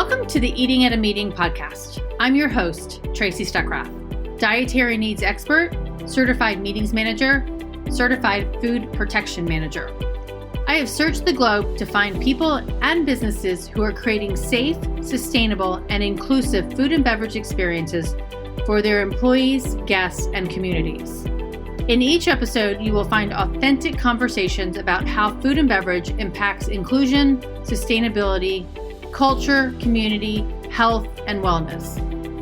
Welcome to the Eating at a Meeting podcast. I'm your host, Tracy Stuckrath, dietary needs expert, certified meetings manager, certified food protection manager. I have searched the globe to find people and businesses who are creating safe, sustainable, and inclusive food and beverage experiences for their employees, guests, and communities. In each episode, you will find authentic conversations about how food and beverage impacts inclusion, sustainability, culture, community, health, and wellness.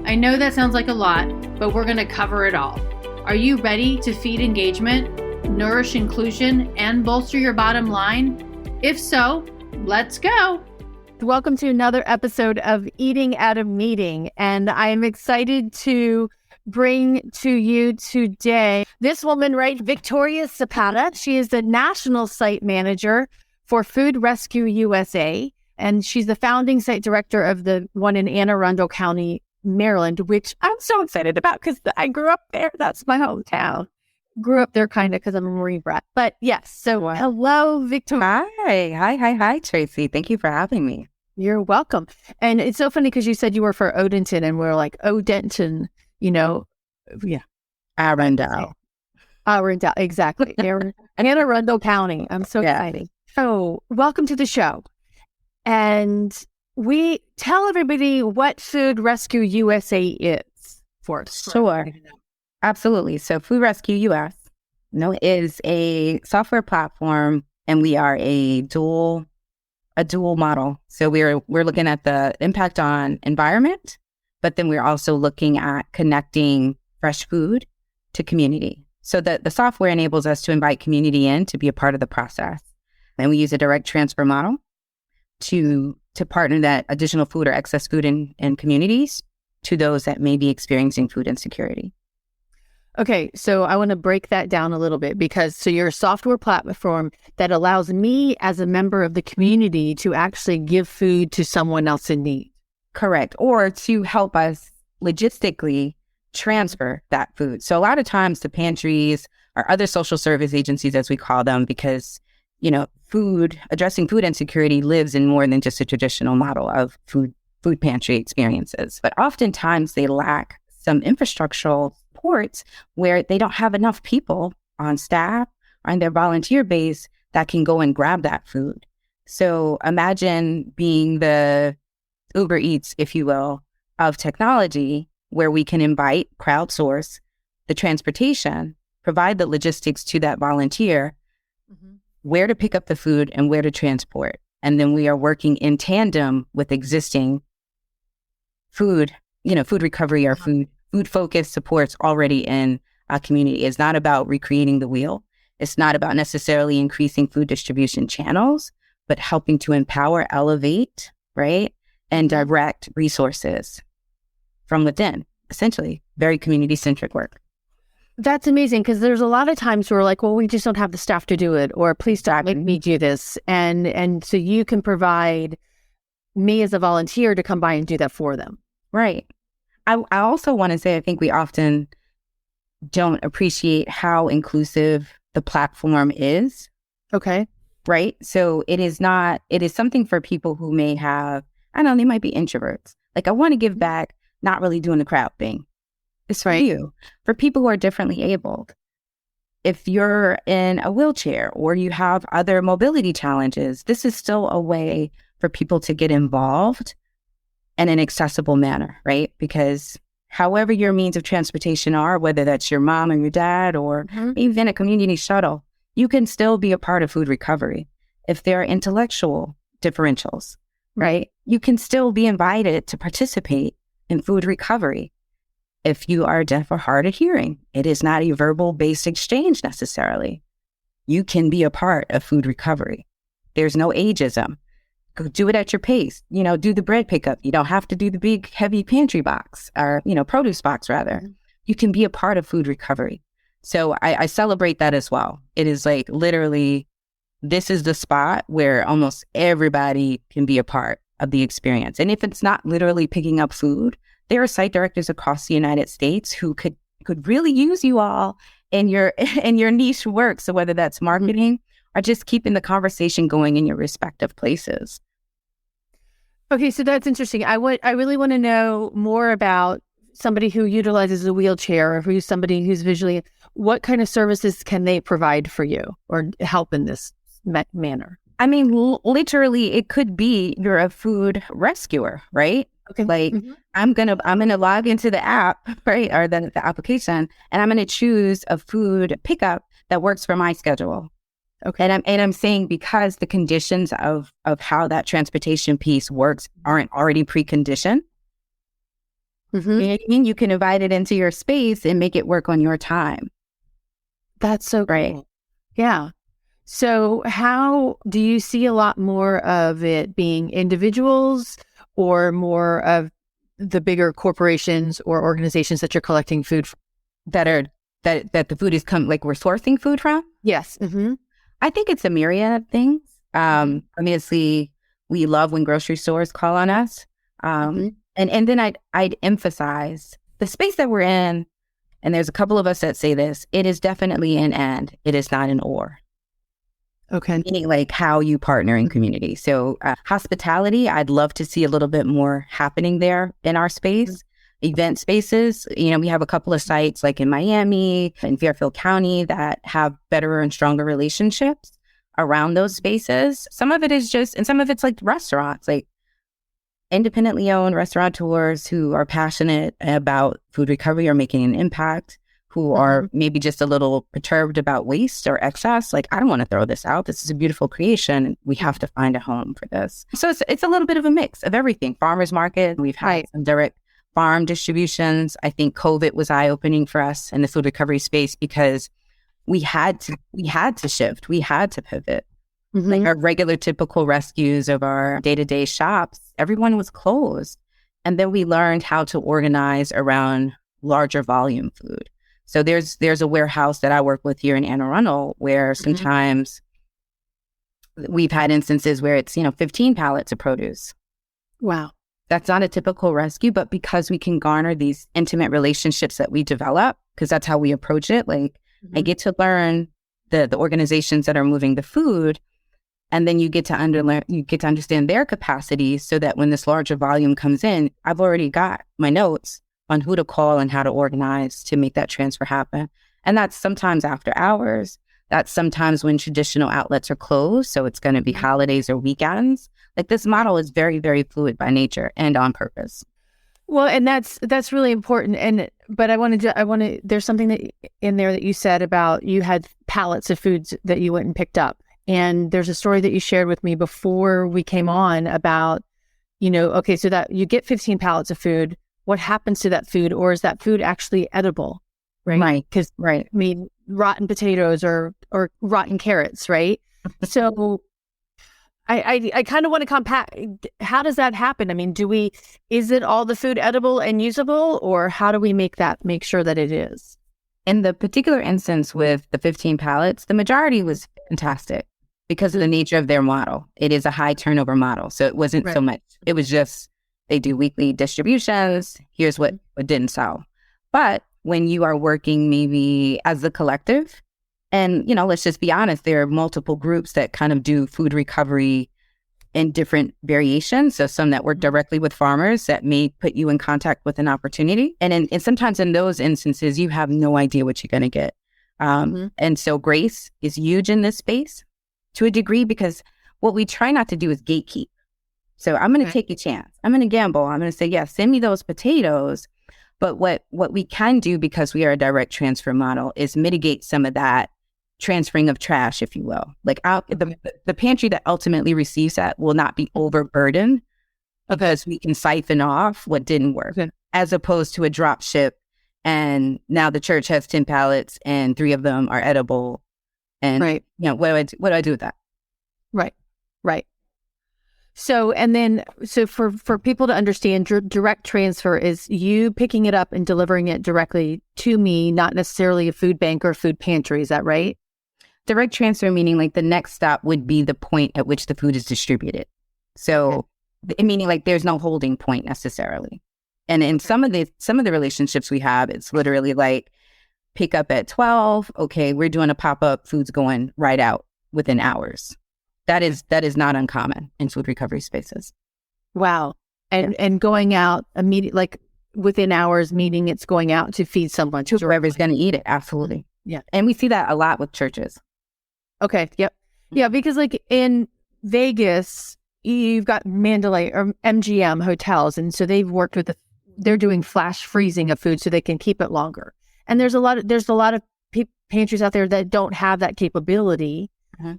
I know that sounds like a lot, but we're going to cover it all. Are you ready to feed engagement, nourish inclusion, and bolster your bottom line? If so, let's go. Welcome to another episode of Eating at a Meeting, and I am excited to bring to you today this woman, right? Victoria Zapata. She is the National Site Manager for Food Rescue USA, and she's the founding site director of the one in Anne Arundel County, Maryland, which I'm so excited about because I grew up there. That's my hometown. Grew up there kind of because I'm a Marine brat. But yes, so Hello, Victoria. Hi, Tracy. Thank you for having me. You're welcome. And it's so funny because you said you were for Odenton, and we're like, Odenton, you know, yeah. Arundel, exactly. Anne Arundel County. I'm so excited. So welcome to the show. And we tell everybody what Food Rescue USA is for us. Sure. Absolutely. So Food Rescue US, is a software platform, and we are a dual model. So we're looking at the impact on environment, but then we're also looking at connecting fresh food to community. So that the software enables us to invite community in to be a part of the process. And we use a direct transfer model to partner that additional food or excess food in communities to those that may be experiencing food insecurity. Okay, so I want to break that down a little bit because you're a software platform that allows me as a member of the community to actually give food to someone else in need. Correct. Or to help us logistically transfer that food. So a lot of times the pantries or other social service agencies, as we call them, because addressing food insecurity lives in more than just a traditional model of food pantry experiences. But oftentimes they lack some infrastructural supports where they don't have enough people on staff or in their volunteer base that can go and grab that food. So imagine being the Uber Eats, if you will, of technology, where we can crowdsource the transportation, provide the logistics to that volunteer, where to pick up the food and where to transport. And then we are working in tandem with existing food recovery or food-focused supports already in a community. It's not about recreating the wheel. It's not about necessarily increasing food distribution channels, but helping to empower, elevate, right, and direct resources from within. Essentially, very community-centric work. That's amazing because there's a lot of times where we're like, well, we just don't have the staff to do it, or please stop, make me do this. And so you can provide me as a volunteer to come by and do that for them. Right. I also want to say, I think we often don't appreciate how inclusive the platform is. Okay. Right. So it is something for people who may have, they might be introverts. Like, I want to give back, not really doing the crowd thing. It's for you. For people who are differently abled, if you're in a wheelchair or you have other mobility challenges, this is still a way for people to get involved in an accessible manner, right? Because however your means of transportation are, whether that's your mom and your dad or even a community shuttle, you can still be a part of food recovery. If there are intellectual differentials, right? You can still be invited to participate in food recovery. If you are deaf or hard of hearing, it is not a verbal-based exchange necessarily. You can be a part of food recovery. There's no ageism. Go do it at your pace. Do the bread pickup. You don't have to do the big, heavy pantry box or, produce box rather. You can be a part of food recovery. So I celebrate that as well. It is like literally, this is the spot where almost everybody can be a part of the experience. And if it's not literally picking up food, there are site directors across the United States who could really use you all in your niche work. So whether that's marketing or just keeping the conversation going in your respective places. Okay, so that's interesting. I really want to know more about somebody who utilizes a wheelchair or who's somebody who's visually. What kind of services can they provide for you or help in this manner? I mean, literally, it could be you're a food rescuer, right? Okay. Like I'm gonna log into the app, right, or the application, and I'm gonna choose a food pickup that works for my schedule. Okay. And I'm saying because the conditions of how that transportation piece works aren't already preconditioned. You know what I mean? You can invite it into your space and make it work on your time. That's so right. Cool. Yeah. So how do you see a lot more of it being individuals or more of the bigger corporations or organizations that you're collecting food from? That the food is like we're sourcing food from? Yes. I think it's a myriad of things. Obviously, we love when grocery stores call on us. And then I'd emphasize the space that we're in, and there's a couple of us that say this, it is definitely an and, it is not an or. Okay. Meaning like how you partner in community. So hospitality, I'd love to see a little bit more happening there in our space. Event spaces, we have a couple of sites like in Miami and Fairfield County that have better and stronger relationships around those spaces. Some of it is and some of it's like restaurants, like independently owned restaurateurs who are passionate about food recovery or making an impact, who are maybe just a little perturbed about waste or excess. Like, I don't want to throw this out. This is a beautiful creation. We have to find a home for this. So it's a little bit of a mix of everything. Farmers market, we've had some direct farm distributions. I think COVID was eye-opening for us in the food recovery space because we had to shift. We had to pivot. Like our regular typical rescues of our day-to-day shops, everyone was closed. And then we learned how to organize around larger volume food. So there's a warehouse that I work with here in Anne Arundel where sometimes we've had instances where it's, 15 pallets of produce. Wow. That's not a typical rescue, but because we can garner these intimate relationships that we develop, because that's how we approach it. Like I get to learn the organizations that are moving the food, and then you get to understand their capacities so that when this larger volume comes in, I've already got my notes on who to call and how to organize to make that transfer happen. And that's sometimes after hours. That's sometimes when traditional outlets are closed. So it's going to be holidays or weekends. Like this model is very, very fluid by nature and on purpose. Well, and that's really important. But I want to, there's something that in there that you said about you had pallets of foods that you went and picked up. And there's a story that you shared with me before we came on about, okay, so that you get 15 pallets of food. What happens to that food? Or is that food actually edible? Right. Because, I mean, rotten potatoes or rotten carrots, right? So I kind of want to compact. How does that happen? I mean, is it all the food edible and usable, or how do we make sure that it is? In the particular instance with the 15 pallets, the majority was fantastic because of the nature of their model. It is a high turnover model. So it wasn't so much, it was just, they do weekly distributions. Here's what didn't sell. But when you are working maybe as a collective, and, let's just be honest, there are multiple groups that kind of do food recovery in different variations. So some that work directly with farmers that may put you in contact with an opportunity. And sometimes in those instances, you have no idea what you're going to get. And so grace is huge in this space to a degree, because what we try not to do is gatekeep. So I'm going to take a chance. I'm going to gamble. I'm going to say, yeah, send me those potatoes. But what we can do, because we are a direct transfer model, is mitigate some of that transferring of trash, if you will. Like the pantry that ultimately receives that will not be overburdened because we can siphon off what didn't work, as opposed to a drop ship. And now the church has 10 pallets and 3 of them are edible. And what do I do with that? Right. So, for people to understand, direct transfer is you picking it up and delivering it directly to me, not necessarily a food bank or food pantry. Is that right? Direct transfer meaning like the next stop would be the point at which the food is distributed. So, meaning like there's no holding point necessarily. And in some of the relationships we have, it's literally like pick up at 12. Okay, we're doing a pop-up, food's going right out within hours. That is not uncommon in food recovery spaces. Wow. And going out immediately, like within hours, meaning it's going out to feed someone. To whoever's going to eat it. Absolutely. Yeah. And we see that a lot with churches. Okay. Yep. Yeah. Because like in Vegas, you've got Mandalay or MGM hotels. And so they've worked with they're doing flash freezing of food so they can keep it longer. And there's a lot of pantries out there that don't have that capability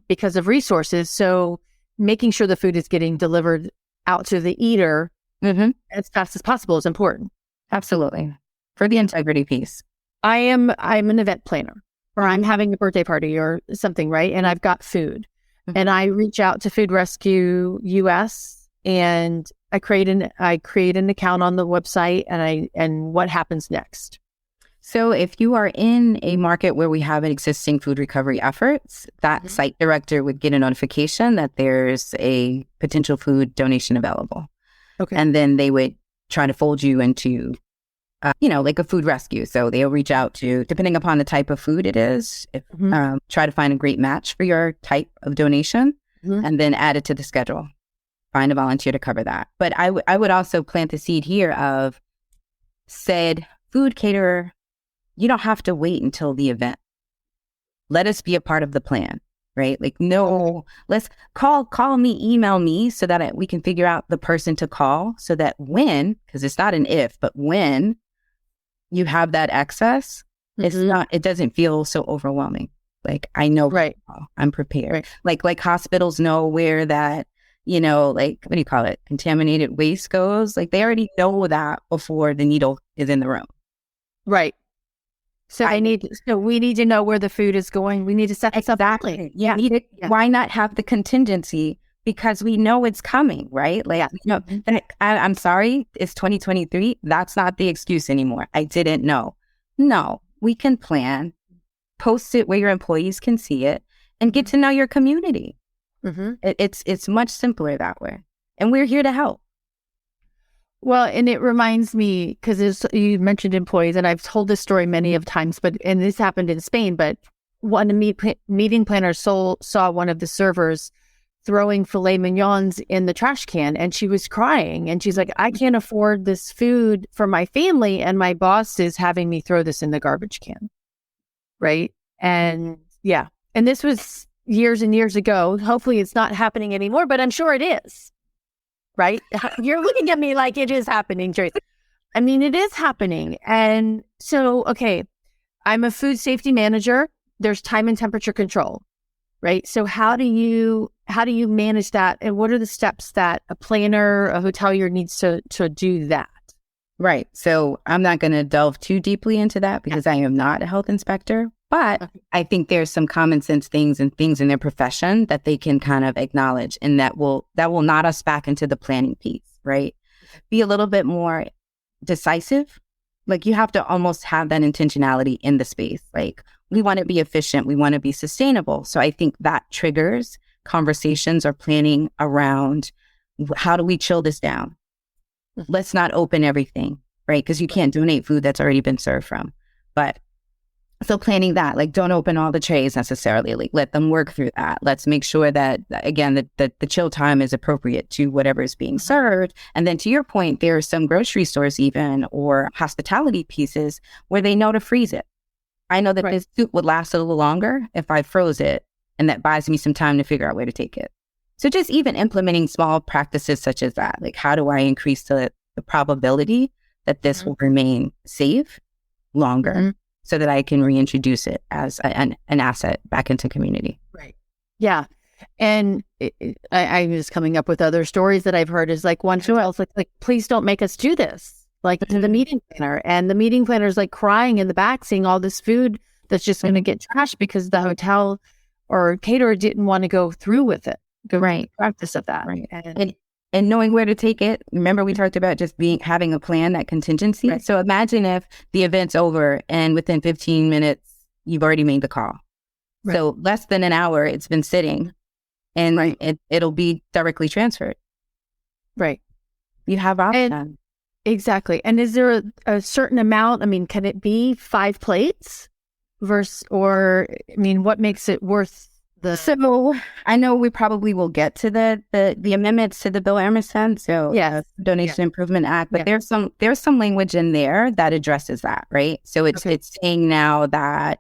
because of resources. So making sure the food is getting delivered out to the eater as fast as possible is important. Absolutely. For the integrity piece. I'm an event planner, or I'm having a birthday party or something, right? And I've got food. And I reach out to Food Rescue US and I create an account on the website and what happens next. So if you are in a market where we have an existing food recovery efforts, that site director would get a notification that there's a potential food donation available. Okay. And then they would try to fold you into, like a food rescue. So they'll reach out to, depending upon the type of food it is, try to find a great match for your type of donation and then add it to the schedule. Find a volunteer to cover that. But I would also plant the seed here of said food caterer, you don't have to wait until the event. Let us be a part of the plan, right? Like, no, let's call me, email me so that we can figure out the person to call so that when, because it's not an if, but when you have that access, it doesn't feel so overwhelming. Like, I know, right. I'm prepared. Right. Like hospitals know where that, like, what do you call it? Contaminated waste goes. Like, they already know that before the needle is in the room. Right. So we need to know where the food is going. We need to set this up. Exactly. Yeah. Why not have the contingency? Because we know it's coming, right? Like, I'm sorry, it's 2023. That's not the excuse anymore. I didn't know. No, we can plan, post it where your employees can see it, and get to know your community. It's much simpler that way. And we're here to help. Well, and it reminds me, because you mentioned employees, and I've told this story many of times, and this happened in Spain, but one meeting planner saw one of the servers throwing filet mignons in the trash can, and she was crying, and she's like, I can't afford this food for my family, and my boss is having me throw this in the garbage can. Right? And yeah, and this was years and years ago. Hopefully it's not happening anymore, but I'm sure it is. Right? You're looking at me like it is happening, Tracy. I mean, it is happening. And so, okay, I'm a food safety manager. There's time and temperature control, right? So how do you manage that? And what are the steps that a planner, a hotelier needs to do that? Right. So I'm not going to delve too deeply into that because I am not a health inspector. But I think there's some common sense things in their profession that they can kind of acknowledge, and that will knot us back into the planning piece, right? Be a little bit more decisive. Like, you have to almost have that intentionality in the space. Like, we want to be efficient, we want to be sustainable. So I think that triggers conversations or planning around how do we chill this down? Let's not open everything, right? Because you can't donate food that's already been served from. But so planning that, like, don't open all the trays necessarily. Like, let them work through that. Let's make sure that, again, the chill time is appropriate to whatever is being served. And then to your point, there are some grocery stores even, or hospitality pieces where they know to freeze it. I know that this soup would last a little longer if I froze it, and that buys me some time to figure out where to take it. So just even implementing small practices such as that, like, how do I increase the probability that this will remain safe longer? So that I can reintroduce it as an asset back into community. Right. Yeah. And I was coming up with other stories that I've heard is like one else, like, please don't make us do this. Like, to the meeting planner, and the meeting planner is like crying in the back, seeing all this food that's just going to get trashed because the hotel or caterer didn't want to go through with it. Practice of that. Right. And knowing where to take it. Remember, we talked about just having a plan, that contingency. Right. So imagine if the event's over and within 15 minutes, you've already made the call. Right. So less than an hour, it's been sitting, and it'll be directly transferred. Right. You have options. Exactly. And is there a certain amount? I mean, can it be 5 plates what makes it worth So I know we probably will get to the amendments to the Bill Emerson, so Donation Improvement Act, but there's some language in there that addresses that, right? So it's saying now that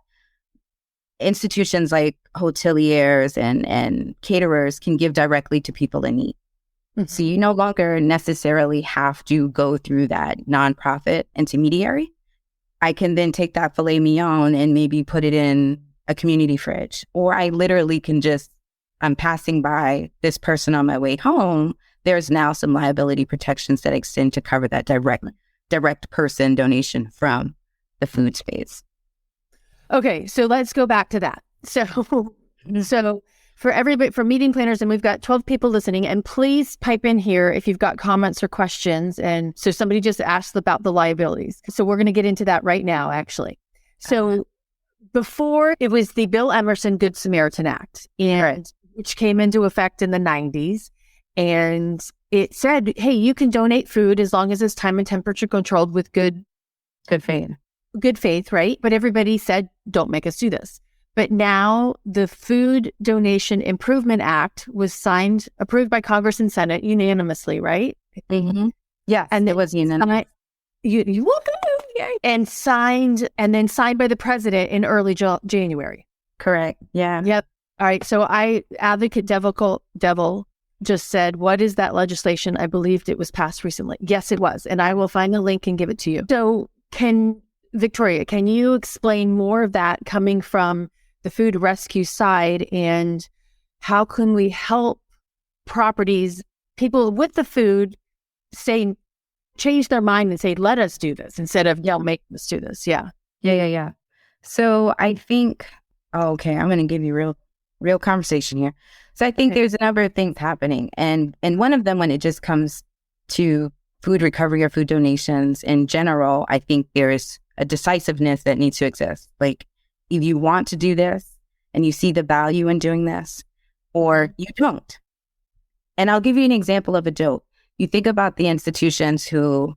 institutions like hoteliers and caterers can give directly to people in need. Mm-hmm. So you no longer necessarily have to go through that nonprofit intermediary. I can then take that filet mignon and maybe put it in a community fridge. Or I literally can I'm passing by this person on my way home. There's now some liability protections that extend to cover that direct person donation from the food space. Okay, so let's go back to that. So for everybody, for meeting planners, and we've got 12 people listening, and please pipe in here if you've got comments or questions. And so somebody just asked about the liabilities. So we're going to get into that right now, actually. So before, it was the Bill Emerson Good Samaritan Act, which came into effect in the 90s. And it said, hey, you can donate food as long as it's time and temperature controlled with good faith. Good faith, right? But everybody said, don't make us do this. But now the Food Donation Improvement Act was approved by Congress and Senate unanimously, right? Mm-hmm. Yeah, and it was unanimous. And signed by the president in early January. Correct. Yeah. Yep. All right. So Advocate Devil just said, what is that legislation? I believed it was passed recently. Yes, it was. And I will find the link and give it to you. So Victoria, can you explain more of that coming from the food rescue side, and how can we help people with the food change their mind and say, let us do this instead of, make us do this. Yeah. So I think, I'm going to give you real conversation here. So I think there's a number of things happening. And one of them, when it just comes to food recovery or food donations in general, I think there is a decisiveness that needs to exist. Like, if you want to do this and you see the value in doing this, or you don't. And I'll give you an example of a dope. You think about the institutions who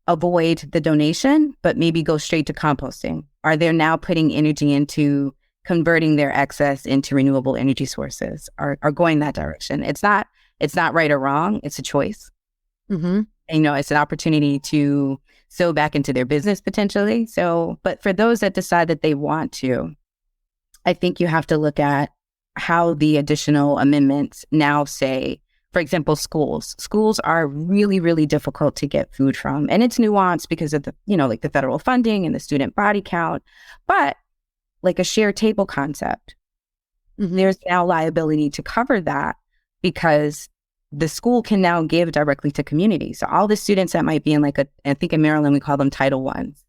avoid the donation, but maybe go straight to composting. Are they now putting energy into converting their excess into renewable energy sources, are going that direction? It's not right or wrong. It's a choice. Mm-hmm. And, it's an opportunity to sow back into their business potentially. So, but for those that decide that they want to, I think you have to look at how the additional amendments now say, for example, schools. Schools are really, really difficult to get food from. And it's nuanced because of the, like the federal funding and the student body count. But like a shared table concept, there's now liability to cover that because the school can now give directly to community. So all the students that might be in I think in Maryland, we call them Title Is,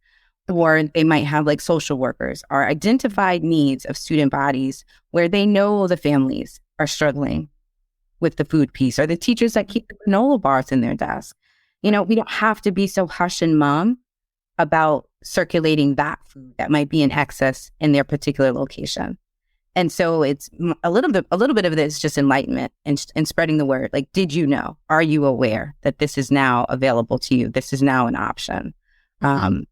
or they might have like social workers, are identified needs of student bodies where they know the families are struggling with the food piece, or the teachers that keep the granola bars in their desk. We don't have to be so hush and mum about circulating that food that might be in excess in their particular location. And so it's a little bit of this just enlightenment and spreading the word. Like, did you know? Are you aware that this is now available to you? This is now an option. And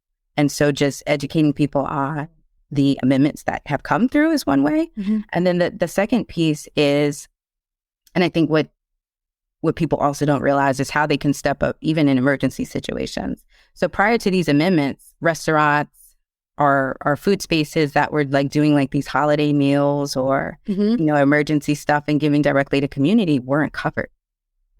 so just educating people on the amendments that have come through is one way. Mm-hmm. And then the second piece is, and I think what people also don't realize is how they can step up even in emergency situations. So prior to these amendments, restaurants or food spaces that were like doing like these holiday meals or, emergency stuff and giving directly to community weren't covered,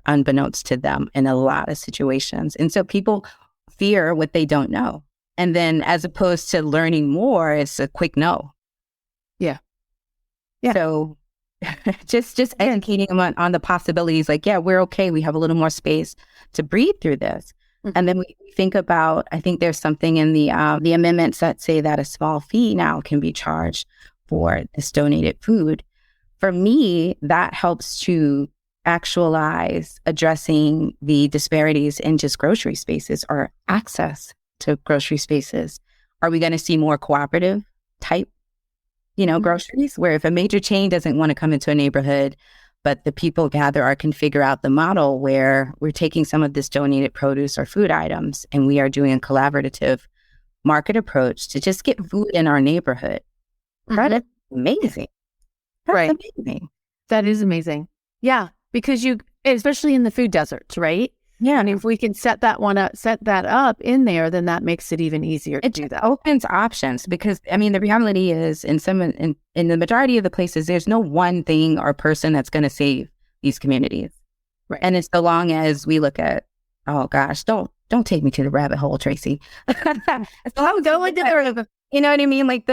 unbeknownst to them in a lot of situations. And so people fear what they don't know. And then as opposed to learning more, it's a quick no. Yeah. So just educating them on the possibilities, like, we're okay. We have a little more space to breathe through this. Mm-hmm. And then we think about, I think there's something in the amendments that say that a small fee now can be charged for this donated food. For me, that helps to actualize addressing the disparities in just grocery spaces or access to grocery spaces. Are we going to see more cooperative type groceries, where if a major chain doesn't want to come into a neighborhood, but the people gather can figure out the model where we're taking some of this donated produce or food items and we are doing a collaborative market approach to just get food in our neighborhood. That's amazing. Right. amazing. That is amazing. Yeah. Because especially in the food deserts, right? Yeah. And if we can set that up in there, then that makes it even easier to do that. It opens options because, I mean, the reality is in the majority of the places, there's no one thing or person that's going to save these communities. Right. And it's so long as we look at, oh gosh, don't take me to the rabbit hole, Tracy. Oh, go into the rabbit. You know what I mean? Like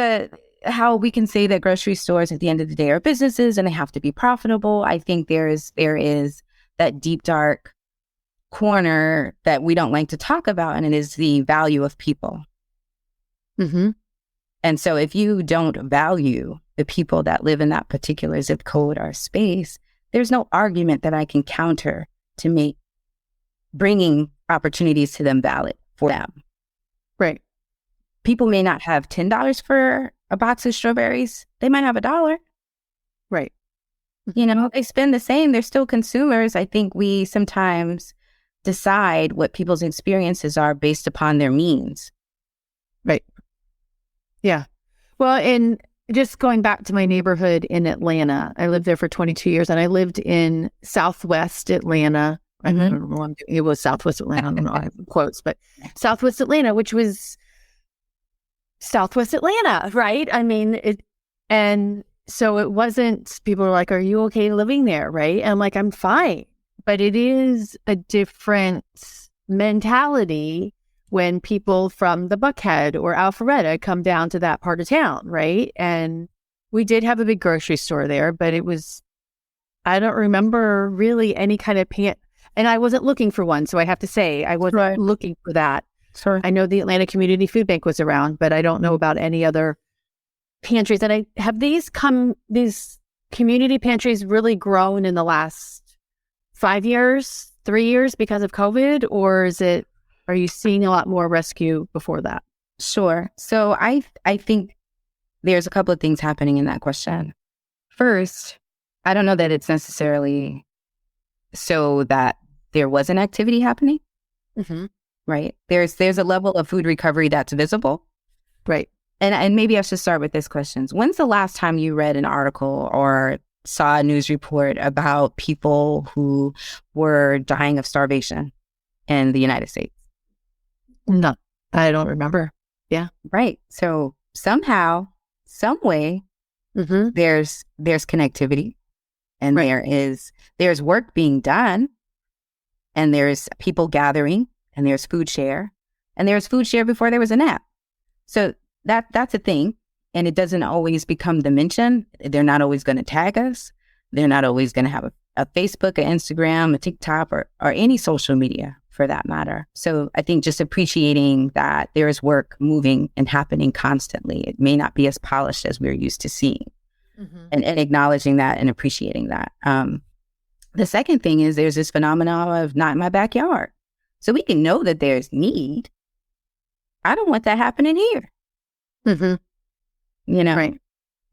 how we can say that grocery stores at the end of the day are businesses and they have to be profitable. I think there is that deep, dark corner that we don't like to talk about, and it is the value of people. Mm-hmm. And so if you don't value the people that live in that particular zip code or space, there's no argument that I can counter to make bringing opportunities to them valid for them. Right. People may not have $10 for a box of strawberries. They might have $1. Right. You know, they spend the same. They're still consumers. I think we sometimes decide what people's experiences are based upon their means. Right. Yeah. Well, and just going back to my neighborhood in Atlanta, I lived there for 22 years and I lived in Southwest Atlanta. I don't remember, it was Southwest Atlanta. I don't know, I have quotes, but Southwest Atlanta, which was Southwest Atlanta, right? I mean, and so it wasn't, people were like, are you okay living there? Right. And I'm like, I'm fine. But it is a different mentality when people from the Buckhead or Alpharetta come down to that part of town, right? And we did have a big grocery store there, but I don't remember really any kind of and I wasn't looking for one. So I have to say, I wasn't looking for that. Sure. I know the Atlanta Community Food Bank was around, but I don't know about any other pantries. And these community pantries really grown in the last 5 years, 3 years because of COVID, or are you seeing a lot more rescue before that? Sure. So I think there's a couple of things happening in that question. First, I don't know that it's necessarily so that there was an activity happening, right? There's a level of food recovery that's visible. Right. And maybe I should start with this question. When's the last time you read an article or saw a news report about people who were dying of starvation in the United States? No, I don't remember. Yeah. Right. So somehow, some way, there's connectivity, and there's work being done, and there's people gathering, and there's food share, and there's food share before there was an app. So that's a thing. And it doesn't always become the mention. They're not always going to tag us. They're not always going to have a Facebook, an Instagram, a TikTok, or any social media for that matter. So I think just appreciating that there is work moving and happening constantly. It may not be as polished as we're used to seeing, and acknowledging that and appreciating that. The second thing is there's this phenomenon of not in my backyard. So we can know that there's need. I don't want that happening here. You know, right.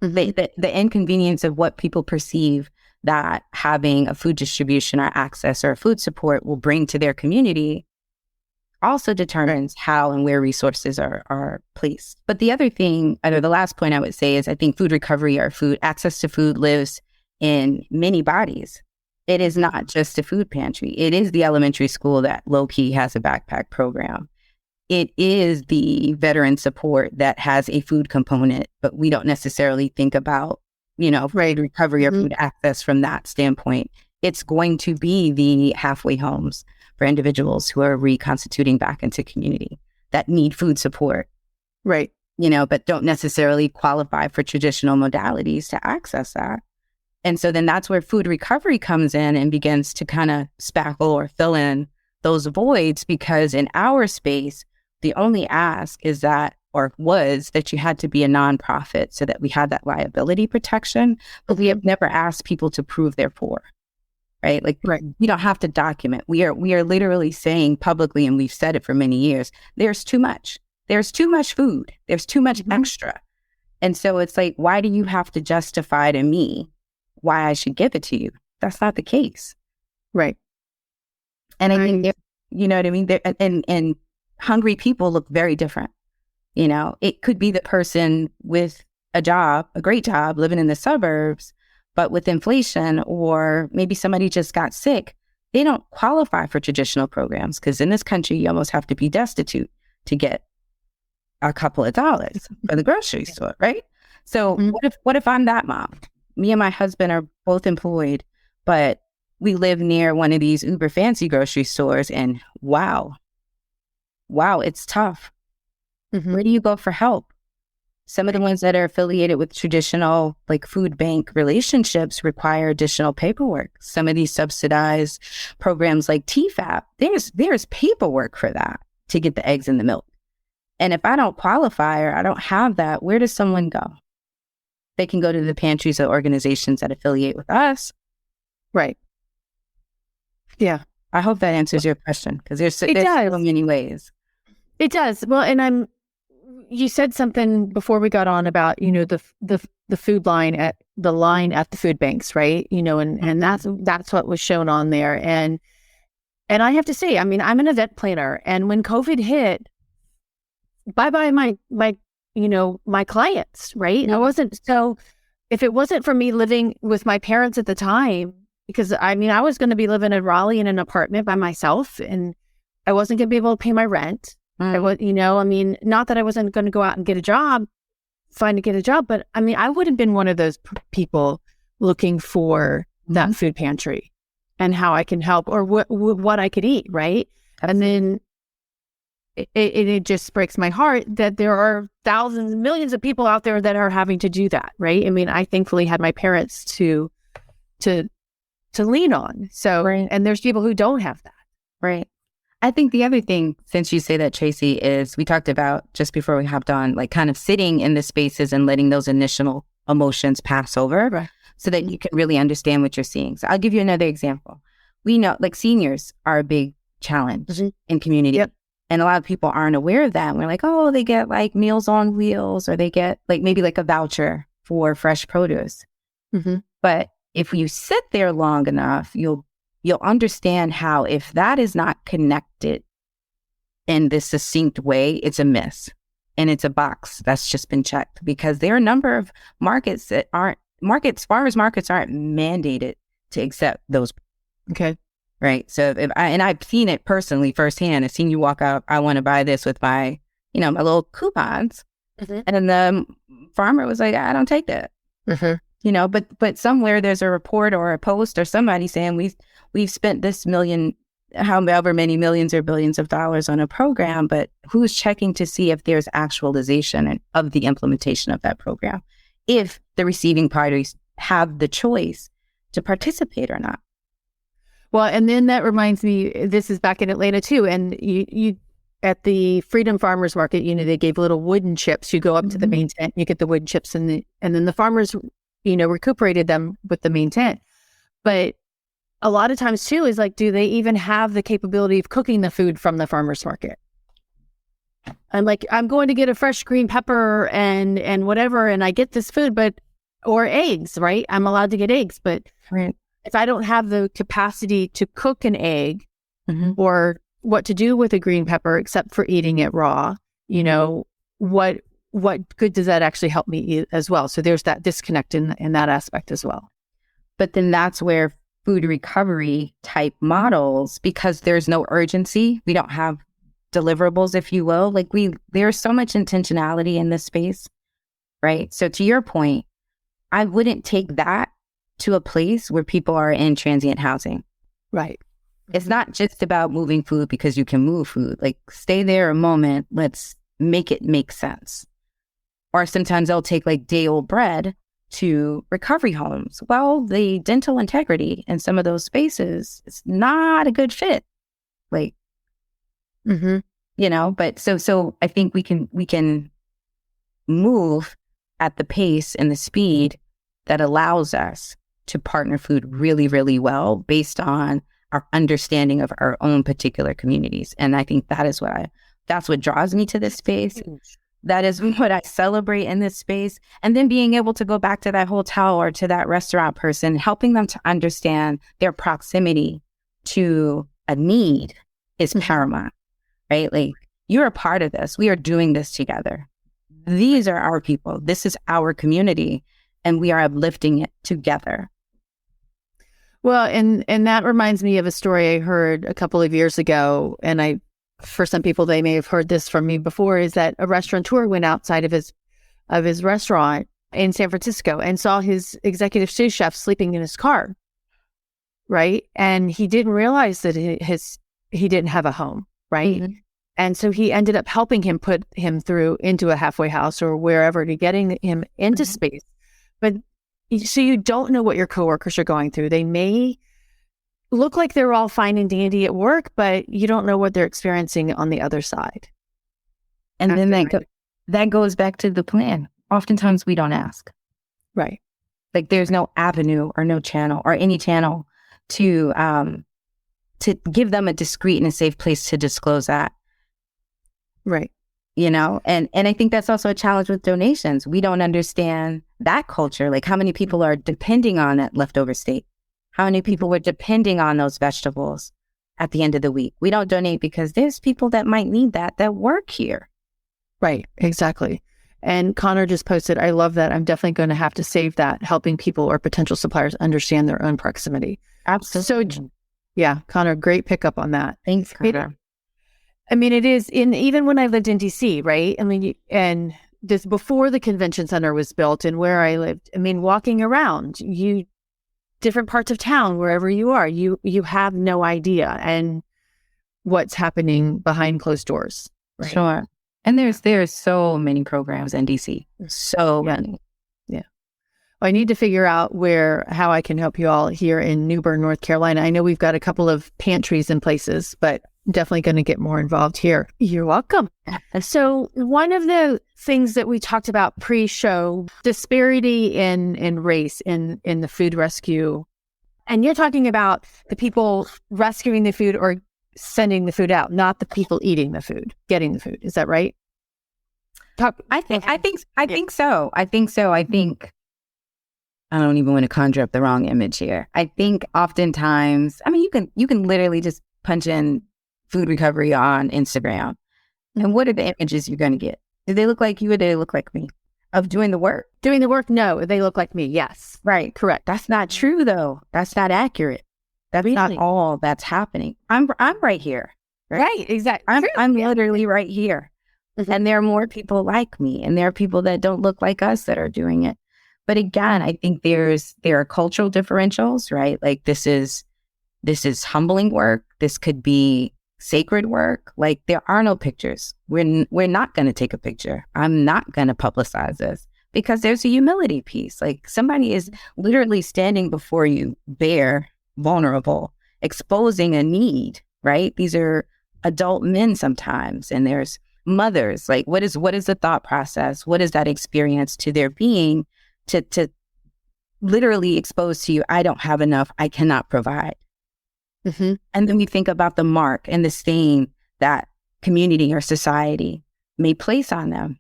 The inconvenience of what people perceive that having a food distribution or access or food support will bring to their community also determines how and where resources are placed. But the other thing, the last point I would say is I think food recovery or food access to food lives in many bodies. It is not just a food pantry. It is the elementary school that low-key has a backpack program. It is the veteran support that has a food component, but we don't necessarily think about, food recovery or food access from that standpoint. It's going to be the halfway homes for individuals who are reconstituting back into community that need food support. Right. But don't necessarily qualify for traditional modalities to access that. And so then that's where food recovery comes in and begins to kind of spackle or fill in those voids, because in our space, the only ask is that, or was that you had to be a nonprofit so that we had that liability protection, but we have never asked people to prove they're poor, right? Like, we don't have to document. We are literally saying publicly, and we've said it for many years, there's too much. There's too much food. There's too much extra. And so it's like, why do you have to justify to me why I should give it to you? That's not the case. Right. And I think, you know what I mean? And hungry people look very different. It could be the person with a job, a great job, living in the suburbs, But with inflation, or maybe somebody just got sick, they don't qualify for traditional programs, because in this country, you almost have to be destitute to get a couple of dollars for the grocery store, right? So what if I'm that mom? Me and my husband are both employed, but we live near one of these uber fancy grocery stores, and wow, it's tough. Where do you go for help? Some of the ones that are affiliated with traditional like food bank relationships require additional paperwork. Some of these subsidized programs like TFAP, there's paperwork for that to get the eggs and the milk. And if I don't qualify or I don't have that, where does someone go? They can go to the pantries or organizations that affiliate with us. Right. Yeah. I hope that answers your question, because there's so many ways. It does. Well, you said something before we got on about, the food line at the food banks, right? And that's what was shown on there. And I have to say, I'm an event planner, and when COVID hit, bye-bye my clients, right? If it wasn't for me living with my parents at the time, because I was going to be living in Raleigh in an apartment by myself, and I wasn't going to be able to pay my rent. I was, not that I wasn't going to go out and get a job, but I would have been one of those people looking for that food pantry and how I can help, or what I could eat, right? Absolutely. And then it just breaks my heart that there are thousands, millions of people out there that are having to do that, right? I thankfully had my parents to lean on. So, right. And there's people who don't have that. Right. I think the other thing, since you say that, Tracy, is we talked about just before we hopped on, like kind of sitting in the spaces and letting those initial emotions pass over, right, so that you can really understand what you're seeing. So I'll give you another example. We know like seniors are a big challenge in community. Yep. And a lot of people aren't aware of that. And we're like, oh, they get like Meals on Wheels, or they get like maybe like a voucher for fresh produce. But if you sit there long enough, you'll understand how, if that is not connected in this succinct way, it's a miss. And it's a box that's just been checked, because there are a number of markets that farmers markets aren't mandated to accept those. Okay. Right. So I've seen it personally firsthand. I've seen you walk out, I want to buy this with my, my little coupons. And then the farmer was like, I don't take that. But somewhere there's a report or a post or somebody saying we've spent this million, however many millions or billions of dollars on a program, but who's checking to see if there's actualization of the implementation of that program, if the receiving parties have the choice to participate or not. Well, and then that reminds me, this is back in Atlanta too, and you at the Freedom Farmers Market, they gave little wooden chips. You go up to the main tent, you get the wooden chips, and then the farmers, recuperated them with the main tent. But a lot of times too is like, do they even have the capability of cooking the food from the farmers market? I'm like, I'm going to get a fresh green pepper and whatever, and I get this food, or eggs, right? I'm allowed to get eggs, but right. If I don't have the capacity to cook an egg or what to do with a green pepper except for eating it raw, what good does that actually help me eat as well? So there's that disconnect in that aspect as well. But then that's where food recovery type models, because there's no urgency, we don't have deliverables, if you will. Like there's so much intentionality in this space, right? So to your point, I wouldn't take that to a place where people are in transient housing. Right. It's not just about moving food because you can move food. Like, stay there a moment. Let's make it make sense. Or sometimes they'll take like day old bread to recovery homes. Well, the dental integrity in some of those spaces is not a good fit. Like, but so I think we can move at the pace and the speed that allows us to partner food really, really well based on our understanding of our own particular communities. And I think that's what draws me to this space. That is what I celebrate in this space. And then being able to go back to that hotel or to that restaurant person, helping them to understand their proximity to a need is paramount, right? Like, you're a part of this. We are doing this together. These are our people. This is our community. and we are uplifting it together. Well, and that reminds me of a story I heard a couple of years ago, and for some people, they may have heard this from me before, is that a restaurateur went outside of his restaurant in San Francisco and saw his executive sous chef sleeping in his car, right? And he didn't realize that he didn't have a home, right? Mm-hmm. And so he ended up helping him put him through into a halfway house or wherever to getting him into mm-hmm. space. But so you don't know what your coworkers are going through. They may look like they're all fine and dandy at work, but you don't know what they're experiencing on the other side. And then that goes back to the plan. Oftentimes we don't ask. Right. Like there's no avenue or no channel or any channel to give them a discreet and a safe place to disclose that. Right. You know, and I think that's also a challenge with donations. We don't understand that culture. Like how many people are depending on that leftover steak? How many people were depending on those vegetables at the end of the week? We don't donate because there's people that might need that work here. Right. Exactly. And Connor just posted, I love that. I'm definitely going to have to save that, helping people or potential suppliers understand their own proximity. Absolutely. So, yeah, Connor, great pickup on that. Thanks, Connor. It is even when I lived in DC, right? And this before the convention center was built and where I lived, walking around, different parts of town, wherever you are, you have no idea and what's happening behind closed doors. Right? Sure. And there's so many programs in DC. So many. Yeah. Well, I need to figure out how I can help you all here in New Bern, North Carolina. I know we've got a couple of pantries in places, but definitely going to get more involved here. You're welcome. So one of the things that we talked about pre-show, disparity in race in the food rescue. And you're talking about the people rescuing the food or sending the food out, not the people eating the food, getting the food. Is that right? I think so. I think I don't even want to conjure up the wrong image here. I think oftentimes, you can literally just punch in food recovery on Instagram. And what are the images you're going to get? Do they look like you or do they look like me? Of doing the work? Doing the work? No, they look like me. Yes. Right. Correct. That's not true though. That's not accurate. That's really not all that's happening. I'm right here. Right. Exactly. I'm literally right here. Mm-hmm. And there are more people like me and there are people that don't look like us that are doing it. But again, I think there are cultural differentials, right? Like this is humbling work. This could be sacred work. Like there are no pictures. We're not going to take a picture. I'm not going to publicize this because there's a humility piece. Like somebody is literally standing before you, bare, vulnerable, exposing a need, right? These are adult men sometimes, and there's mothers. Like what is the thought process? What is that experience to their being to literally expose to you, I don't have enough, I cannot provide. Mm-hmm. And then we think about the mark and the stain that community or society may place on them.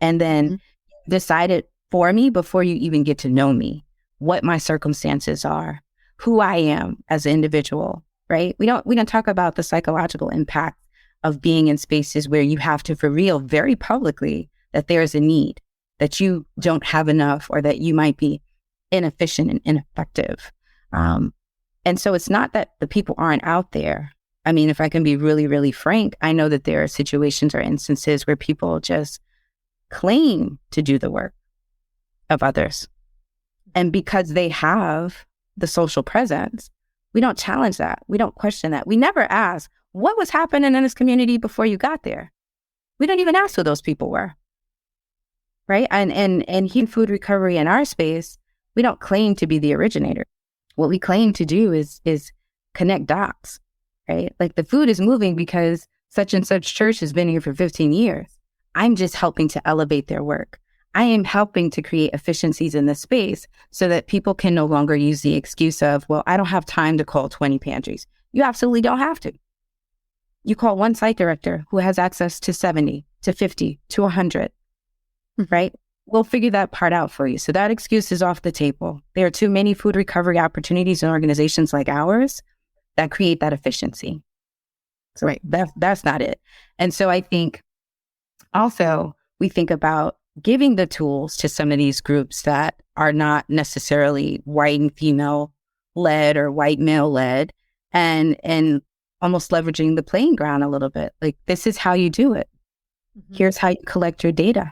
And then decide it for me before you even get to know me, what my circumstances are, who I am as an individual, right? We don't talk about the psychological impact of being in spaces where you have to reveal very publicly that there is a need, that you don't have enough, or that you might be inefficient and ineffective. And so it's not that the people aren't out there. I mean, if I can be really, really frank, I know that there are situations or instances where people just claim to do the work of others. And because they have the social presence, we don't challenge that. We don't question that. We never ask, what was happening in this community before you got there? We don't even ask who those people were. Right? And in food recovery in our space, we don't claim to be the originator. What we claim to do is connect dots, right? Like the food is moving because such and such church has been here for 15 years. I'm just helping to elevate their work. I am helping to create efficiencies in the space so that people can no longer use the excuse of, well, I don't have time to call 20 pantries. You absolutely don't have to. You call one site director who has access to 70, to 50, to 100, right? We'll figure that part out for you. So that excuse is off the table. There are too many food recovery opportunities in organizations like ours that create that efficiency. So right, that's not it. And so I think also we think about giving the tools to some of these groups that are not necessarily white and female led or white male led, and almost leveraging the playing ground a little bit. Like, this is how you do it. Here's how you collect your data.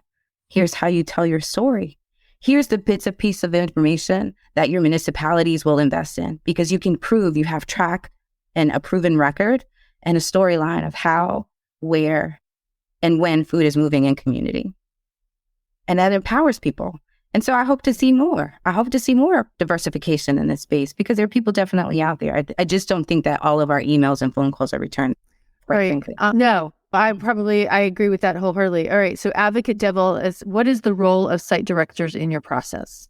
Here's how you tell your story. Here's the bits of piece of information that your municipalities will invest in, because you can prove you have track and a proven record and a storyline of how, where, and when food is moving in community. And that empowers people. And so I hope to see more. I hope to see more diversification in this space, because there are people definitely out there. I just don't think that all of our emails and phone calls are returned. Right. No, I agree with that wholeheartedly. All right. So advocate devil, what is the role of site directors in your process?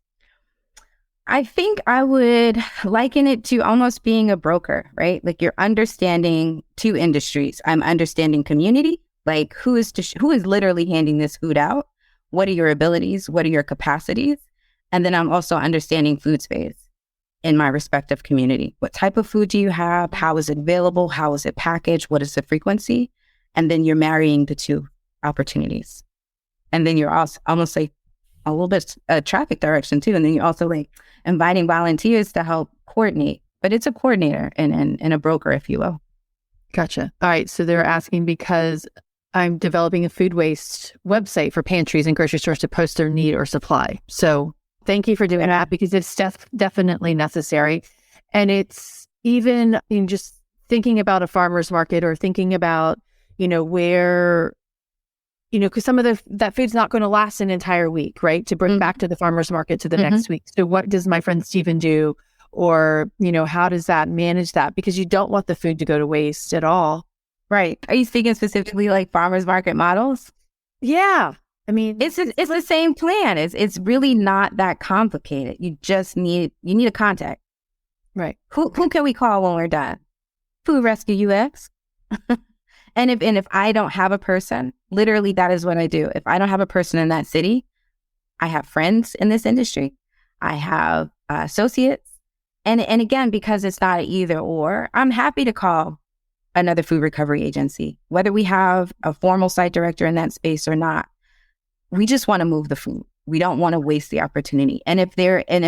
I think I would liken it to almost being a broker, right? Like, you're understanding two industries. I'm understanding community, like who is literally handing this food out? What are your abilities? What are your capacities? And then I'm also understanding food space in my respective community. What type of food do you have? How is it available? How is it packaged? What is the frequency? And then you're marrying the two opportunities. And then you're also almost like a little bit traffic direction too. And then you're also like inviting volunteers to help coordinate. But it's a coordinator and a broker, if you will. Gotcha. All right. So they're asking because I'm developing a food waste website for pantries and grocery stores to post their need or supply. So thank you for doing that, because it's definitely necessary. And it's even in just thinking about a farmer's market, or thinking about, where, because some of that food's not going to last an entire week, right? To bring back to the farmer's market to the next week. So what does my friend Stephen do? Or, how does that manage that? Because you don't want the food to go to waste at all. Right. Are you speaking specifically like farmers market models? Yeah. I mean, it's the same plan. It's really not that complicated. You just need a contact. Right. Who can we call when we're done? Food Rescue UX. And if I don't have a person, literally that is what I do. If I don't have a person in that city, I have friends in this industry. I have associates. And again, because it's not an either or, I'm happy to call another food recovery agency, whether we have a formal site director in that space or not. We just want to move the food. We don't want to waste the opportunity. And if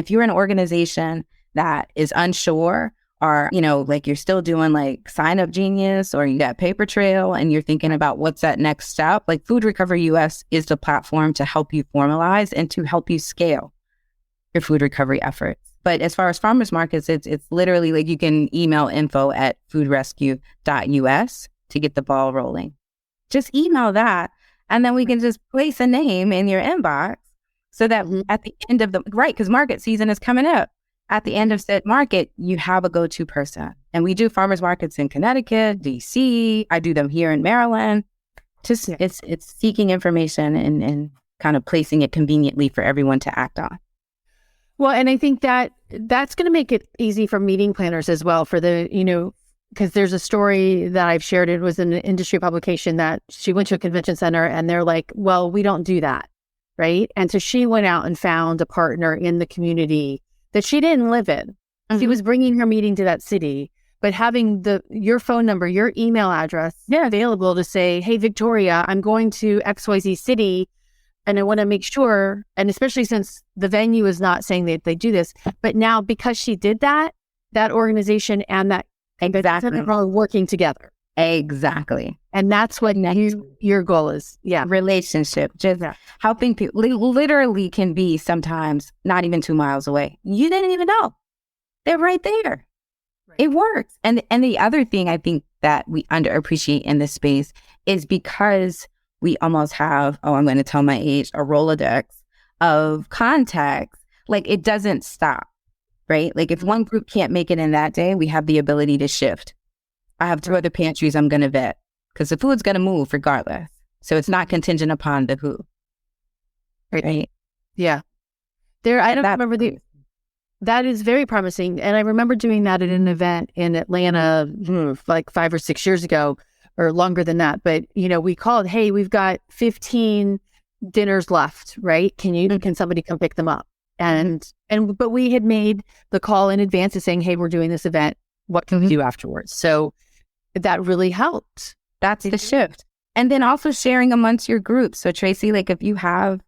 you're an organization that is unsure, or, like you're still doing like Sign Up Genius, or you got Paper Trail, and you're thinking about what's that next step, like Food Recovery US is the platform to help you formalize and to help you scale your food recovery efforts. But as far as farmers markets, it's literally like you can email info@foodrescue.us to get the ball rolling. Just email that, and then we can just place a name in your inbox, so that at the end of because market season is coming up. At the end of said market, you have a go-to person. And we do farmers markets in Connecticut, DC. I do them here in Maryland. It's seeking information and kind of placing it conveniently for everyone to act on. Well, and I think that's going to make it easy for meeting planners as well, for because there's a story that I've shared. It was in an industry publication that she went to a convention center and they're like, well, we don't do that. Right. And so she went out and found a partner in the community that she didn't live in. She was bringing her meeting to that city, but having your phone number, your email address available to say, hey, Victoria, I'm going to XYZ city. And I want to make sure, and especially since the venue is not saying that they do this, but now because she did that organization and that are working together. Exactly. And that's what your goal is. Yeah. Relationship. Just helping people literally can be sometimes not even 2 miles away. You didn't even know. They're right there. Right. It works. And the other thing I think that we underappreciate in this space is because we almost have, I'm going to tell my age, a Rolodex of contacts. Like, it doesn't stop, right? Like, if one group can't make it in that day, we have the ability to shift. I have 2 other pantries I'm going to vet, because the food's going to move regardless. So it's not contingent upon the who. Right? Yeah. I don't remember that is very promising. And I remember doing that at an event in Atlanta, like 5 or 6 years ago, or longer than that. But, we called, hey, we've got 15 dinners left, right? Can somebody come pick them up? But we had made the call in advance of saying, hey, we're doing this event. What can we do afterwards? So that really helped. That's the shift. And then also sharing amongst your groups. So Tracy, like if you have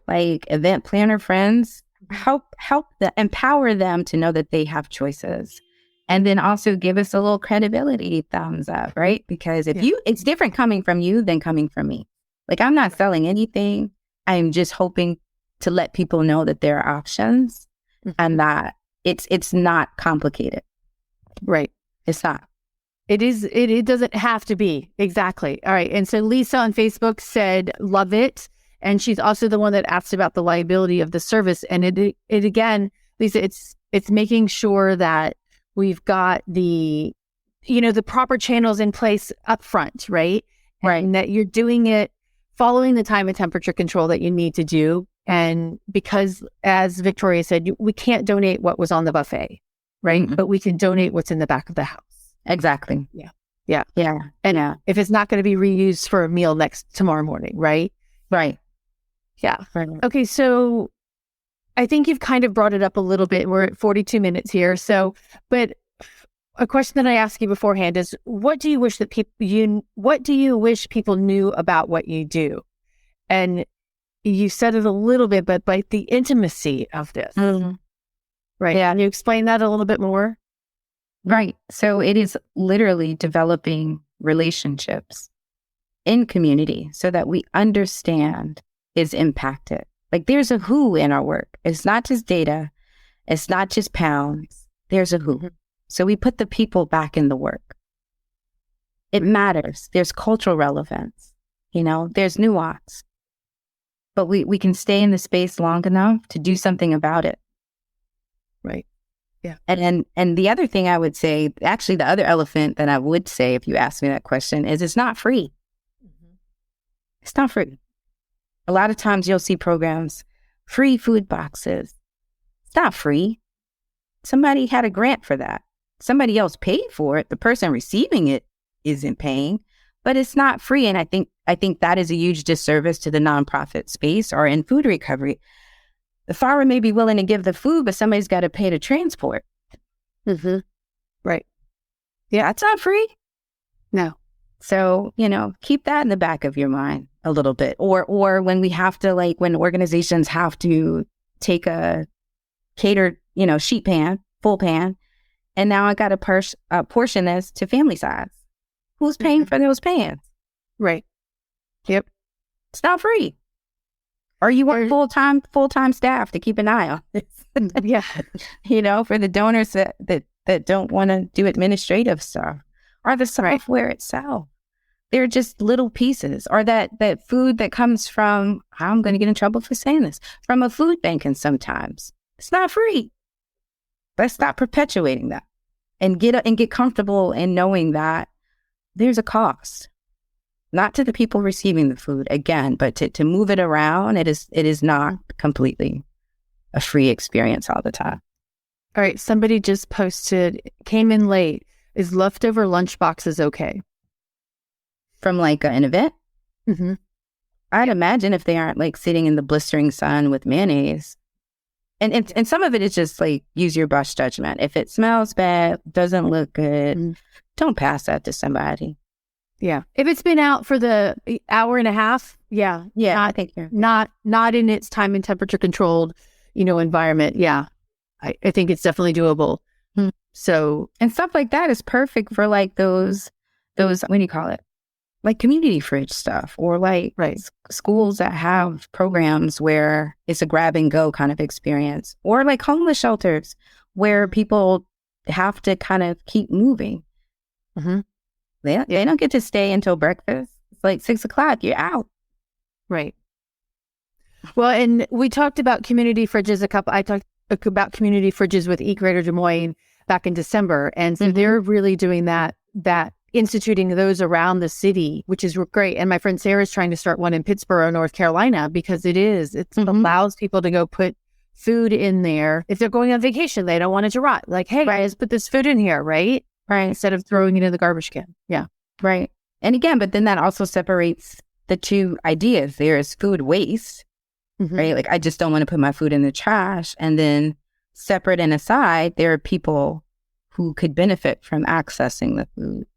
like event planner friends, empower them to know that they have choices. And then also give us a little credibility thumbs up, right? Because it's different coming from you than coming from me. Like, I'm not selling anything. I'm just hoping to let people know that there are options and that it's not complicated. Right. It's not. It is. It doesn't have to be. Exactly. All right. And so Lisa on Facebook said, love it. And she's also the one that asked about the liability of the service. And it again, Lisa, it's making sure that we've got the proper channels in place up front, right? Right. And that you're doing it, following the time and temperature control that you need to do. And because, as Victoria said, we can't donate what was on the buffet, right? Mm-hmm. But we can donate what's in the back of the house. Exactly. Yeah. And if it's not going to be reused for a meal tomorrow morning, right? Right. Yeah. Right. Okay. So I think you've kind of brought it up a little bit. We're at 42 minutes here. So, but a question that I asked you beforehand is, what do you wish people knew about what you do? And you said it a little bit, but like the intimacy of this, right? Yeah. Can you explain that a little bit more? Right. So it is literally developing relationships in community so that we understand is impacted. Like, there's a who in our work. It's not just data. It's not just pounds. There's a who. Mm-hmm. So we put the people back in the work. It matters. There's cultural relevance. There's nuance. But we can stay in the space long enough to do something about it. Right. Yeah. And the other thing I would say, actually the other elephant that I would say if you ask me that question, is it's not free. Mm-hmm. It's not free. A lot of times you'll see programs, free food boxes. It's not free. Somebody had a grant for that. Somebody else paid for it. The person receiving it isn't paying, but it's not free. And I think that is a huge disservice to the nonprofit space or in food recovery. The farmer may be willing to give the food, but somebody's got to pay to transport. Mm-hmm. Right. Yeah, that's not free. No. So, keep that in the back of your mind a little bit. Or when we have to, like, when organizations have to take a catered, sheet pan, full pan, and now I got to portion this to family size. Who's paying for those pans? Right. Yep. It's not free. Or you want full-time staff to keep an eye on this. Yeah. For the donors that don't want to do administrative stuff, or the software itself. They're just little pieces. Or that food that comes from, I'm going to get in trouble for saying this, from a food bank, and sometimes it's not free. Let's stop perpetuating that and get comfortable in knowing that there's a cost. Not to the people receiving the food, again, but to move it around, it is not completely a free experience all the time. All right. Somebody just posted, came in late. Is leftover lunch boxes okay? From like an event? Mm-hmm. I'd imagine if they aren't like sitting in the blistering sun with mayonnaise. And some of it is just like, use your best judgment. If it smells bad, doesn't look good, don't pass that to somebody. Yeah. If it's been out for the hour and a half, I think you're not in its time and temperature controlled, environment. Yeah. I think it's definitely doable. So, and stuff like that is perfect for like those, what do you call it? Like community fridge stuff, or like schools that have programs where it's a grab and go kind of experience, or like homeless shelters where people have to kind of keep moving. Mm-hmm. They don't get to stay until breakfast. It's like 6:00, you're out. Right. Well, and we talked about community fridges I talked about community fridges with Eat Greater Des Moines back in December. And so they're really doing that instituting those around the city, which is great. And my friend Sarah's trying to start one in Pittsburgh, North Carolina, because it allows people to go put food in there. If they're going on vacation, they don't want it to rot. Like, hey, guys, put this food in here, right? Right. Instead of throwing it in the garbage can. Yeah. Right. And again, but then that also separates the two ideas. There is food waste, right? Like, I just don't want to put my food in the trash. And then separate and aside, there are people who could benefit from accessing the food.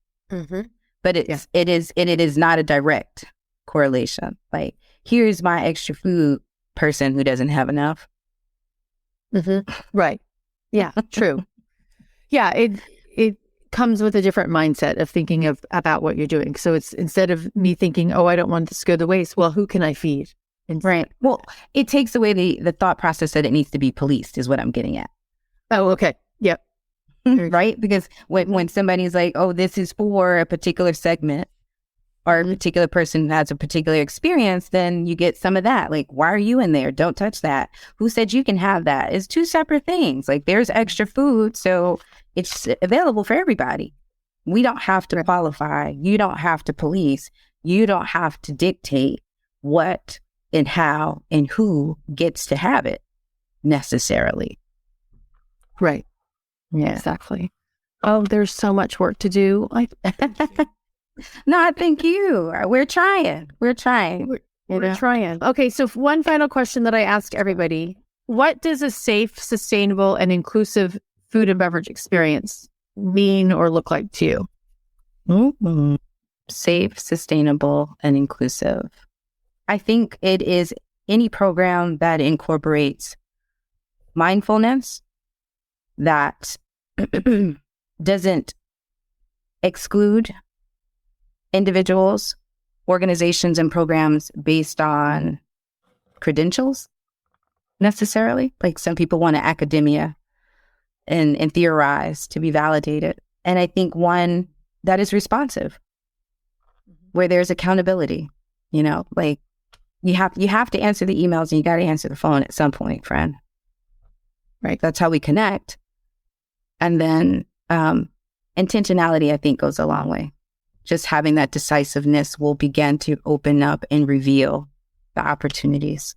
But it is not a direct correlation. Like, here's my extra food, person who doesn't have enough. Right. Yeah, true. Yeah, it comes with a different mindset of thinking about what you're doing. So it's instead of me thinking, oh, I don't want this to go to waste, well, who can I feed? Right. Well, it takes away the thought process that it needs to be policed is what I'm getting at. Oh, okay. Yep. Right? Because when somebody's like, oh, this is for a particular segment or a particular person who has a particular experience, then you get some of that. Like, why are you in there? Don't touch that. Who said you can have that? It's two separate things. Like, there's extra food, so it's available for everybody. We don't have to qualify. You don't have to police. You don't have to dictate what and how and who gets to have it necessarily. Right. Yeah, exactly. Oh, there's so much work to do. No, thank you. We're trying. We're trying. We're trying. Okay, so one final question that I ask everybody. What does a safe, sustainable, and inclusive food and beverage experience mean or look like to you? Mm-hmm. Safe, sustainable, and inclusive. I think it is any program that incorporates mindfulness, that doesn't exclude individuals, organizations, and programs based on credentials necessarily. Like some people want to academia and theorize to be validated. And I think one that is responsive, where there's accountability, like you have to answer the emails and you got to answer the phone at some point, friend. Right? That's how we connect. And then intentionality, I think, goes a long way. Just having that decisiveness will begin to open up and reveal the opportunities.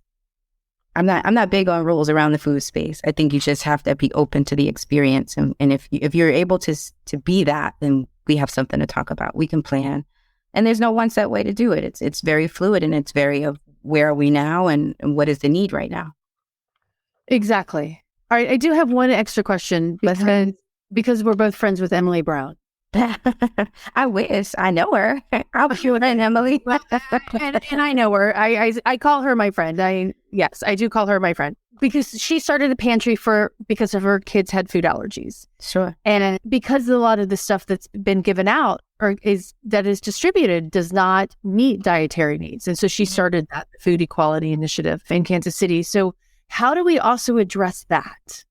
I'm not big on rules around the food space. I think you just have to be open to the experience. And if you're able to be that, then we have something to talk about. We can plan. And there's no one set way to do it. It's very fluid, and it's very of where are we now and what is the need right now. Exactly. All right. I do have one extra question because we're both friends with Emily Brown. I wish. I know her. I'll be with Emily. and I know her. I call her my friend. I do call her my friend because she started a pantry because of her kids had food allergies. Sure. And because a lot of the stuff that's been given out is distributed does not meet dietary needs. And so she started that food equality initiative in Kansas City. So how do we also address that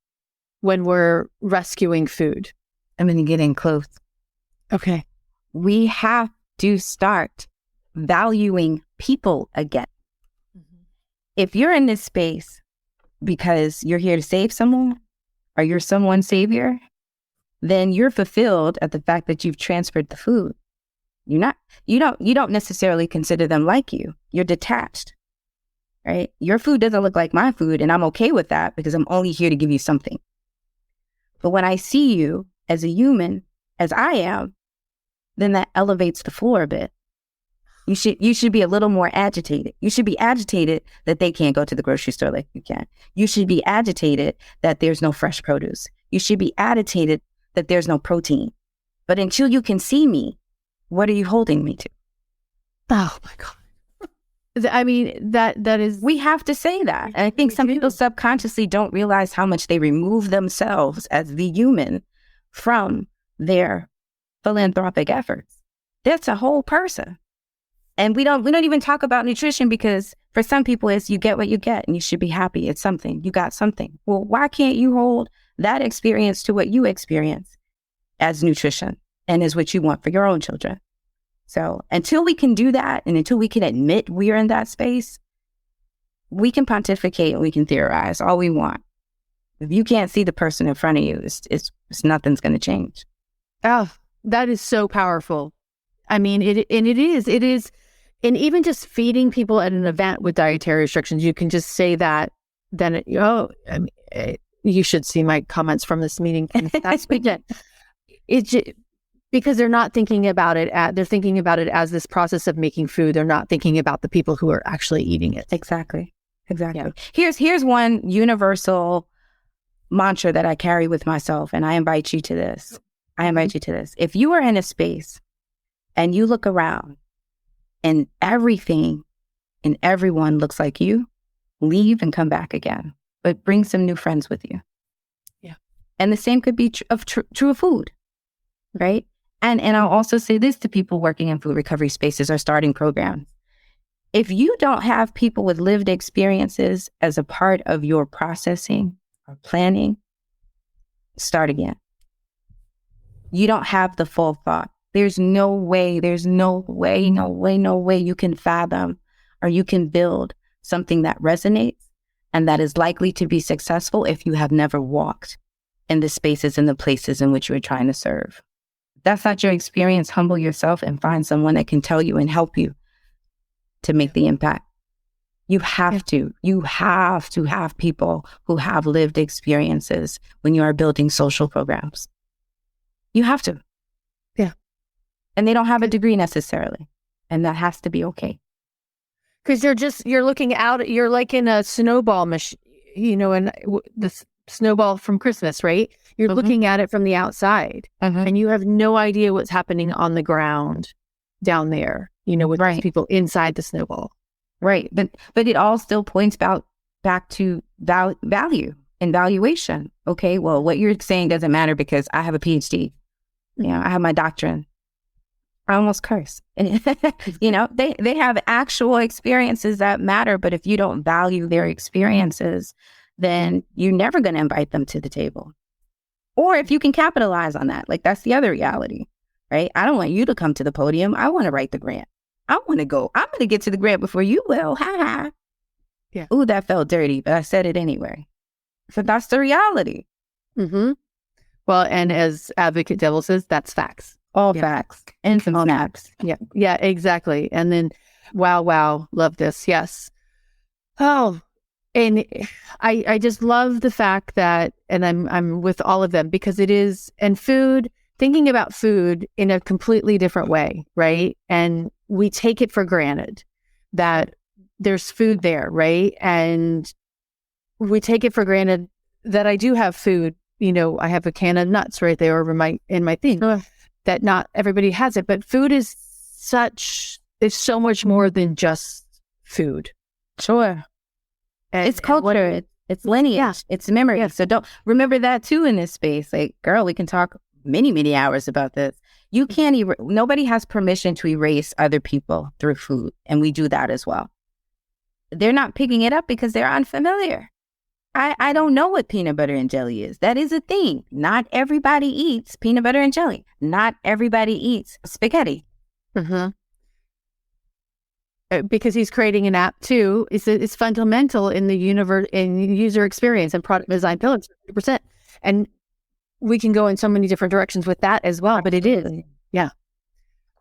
when we're rescuing food? I'm going to get in close. Okay. We have to start valuing people again. Mm-hmm. If you're in this space because you're here to save someone or you're someone's savior, then you're fulfilled at the fact that you've transferred the food. You don't necessarily consider them like you. You're detached, right? Your food doesn't look like my food, and I'm okay with that because I'm only here to give you something. But when I see you as a human, as I am, then that elevates the floor a bit. You should be a little more agitated. You should be agitated that they can't go to the grocery store like you can. You should be agitated that there's no fresh produce. You should be agitated that there's no protein. But until you can see me, what are you holding me to? Oh my God. I mean, that is... We have to say that. And I think some people subconsciously don't realize how much they remove themselves as the human from their philanthropic efforts. That's a whole person. And we don't even talk about nutrition because for some people it's you get what you get and you should be happy. It's something. You got something. Well, why can't you hold that experience to what you experience as nutrition and as what you want for your own children? So until we can do that and until we can admit we're in that space, we can pontificate and we can theorize all we want. If you can't see the person in front of you, it's nothing's going to change. Oh, that is so powerful. I mean, it is, and even just feeding people at an event with dietary restrictions, you can just say that. Then, you should see my comments from this meeting. That's because they're not thinking about it. They're thinking about it as this process of making food. They're not thinking about the people who are actually eating it. Exactly. Yeah. Here's one universal mantra that I carry with myself, and I invite you to this. If you are in a space and you look around and everything and everyone looks like you, leave and come back again, but bring some new friends with you. Yeah. And the same could be true of food, right? And I'll also say this to people working in food recovery spaces or starting programs. If you don't have people with lived experiences as a part of your processing or planning, start again. You don't have the full thought. There's no way you can fathom or you can build something that resonates and that is likely to be successful if you have never walked in the spaces and the places in which you're trying to serve. If that's not your experience, humble yourself and find someone that can tell you and help you to make the impact. You have to have people who have lived experiences when you are building social programs. You have to. Yeah. And they don't have a degree necessarily. And that has to be okay. Because you're looking out, you're like in a snowball machine, and the snowball from Christmas, right? You're looking at it from the outside and you have no idea what's happening on the ground down there, with these people inside the snowball. Right. But it all still points back to value and valuation. Okay, well, what you're saying doesn't matter because I have a PhD. I have my doctorate. I almost curse. They have actual experiences that matter, but if you don't value their experiences, then you're never going to invite them to the table. Or if you can capitalize on that, like that's the other reality, right? I don't want you to come to the podium. I want to write the grant. I want to go. I'm going to get to the grant before you will. Ha ha. Yeah. Ooh, that felt dirty, but I said it anyway. So that's the reality. Mm-hmm. Well, and as Advocate Devil says, that's facts. All facts. And some facts. Yeah. Yeah, exactly. And then, wow. Love this. Yes. Oh, and I just love the fact that, and I'm with all of them because it is, and food, thinking about food in a completely different way, right? And we take it for granted that there's food there, right? And we take it for granted that I do have food. I have a can of nuts right there over in my thing. That not everybody has it, but food is so much more than just food. Sure. It's culture. It's lineage. It's memory. Yeah. So don't remember that too in this space. Like, girl, we can talk many, many hours about this. You can't nobody has permission to erase other people through food. And we do that as well. They're not picking it up because they're unfamiliar. I don't know what peanut butter and jelly is. That is a thing. Not everybody eats peanut butter and jelly. Not everybody eats spaghetti. Because he's creating an app too. It's fundamental in the in user experience and product design pillars, 100%. And we can go in so many different directions with that as well. But it is,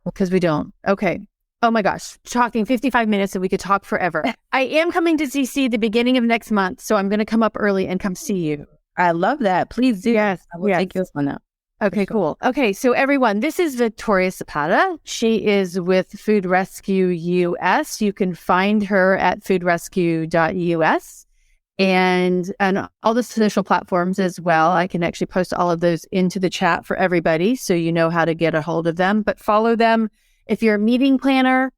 because we don't. Okay. Oh my gosh, talking 55 minutes and we could talk forever. I am coming to DC the beginning of next month, so I'm going to come up early and come see you. I love that. Please do. Yes. I will take this one up. Okay, cool. Okay, so everyone, this is Victoria Zapata. She is with Food Rescue US. You can find her at foodrescue.us and all the social platforms as well. I can actually post all of those into the chat for everybody so you know how to get a hold of them. But follow them. If you're a meeting planner,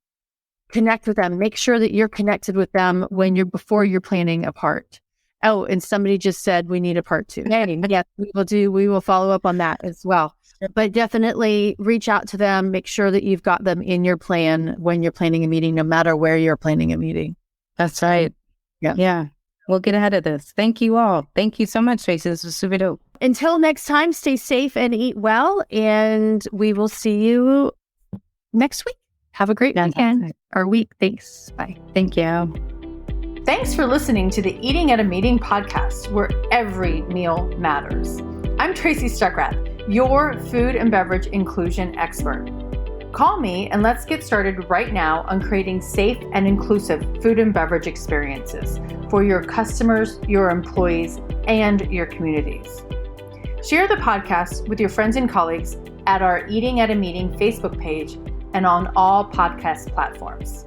connect with them. Make sure that you're connected with them before you're planning a part. Oh, and somebody just said we need a part 2. Yes, we will follow up on that as well. But definitely reach out to them. Make sure that you've got them in your plan when you're planning a meeting, no matter where you're planning a meeting. That's right. Yeah. We'll get ahead of this. Thank you all. Thank you so much, Tracy. This was super dope. Until next time, stay safe and eat well. And we will see you next week. Have a great weekend or week. Thanks. Bye. Thank you. Thanks for listening to the Eating at a Meeting podcast, where every meal matters. I'm Tracy Stuckrath, your food and beverage inclusion expert. Call me and let's get started right now on creating safe and inclusive food and beverage experiences for your customers, your employees, and your communities. Share the podcast with your friends and colleagues at our Eating at a Meeting Facebook page and on all podcast platforms.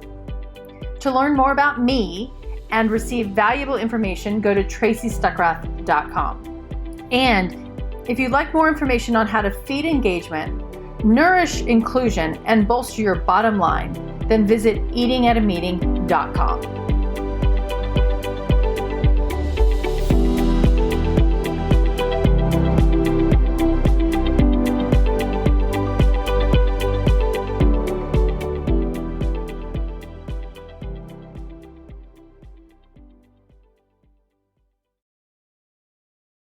To learn more about me and receive valuable information, go to tracystuckrath.com. And if you'd like more information on how to feed engagement, nourish inclusion, and bolster your bottom line, then visit eatingatameeting.com.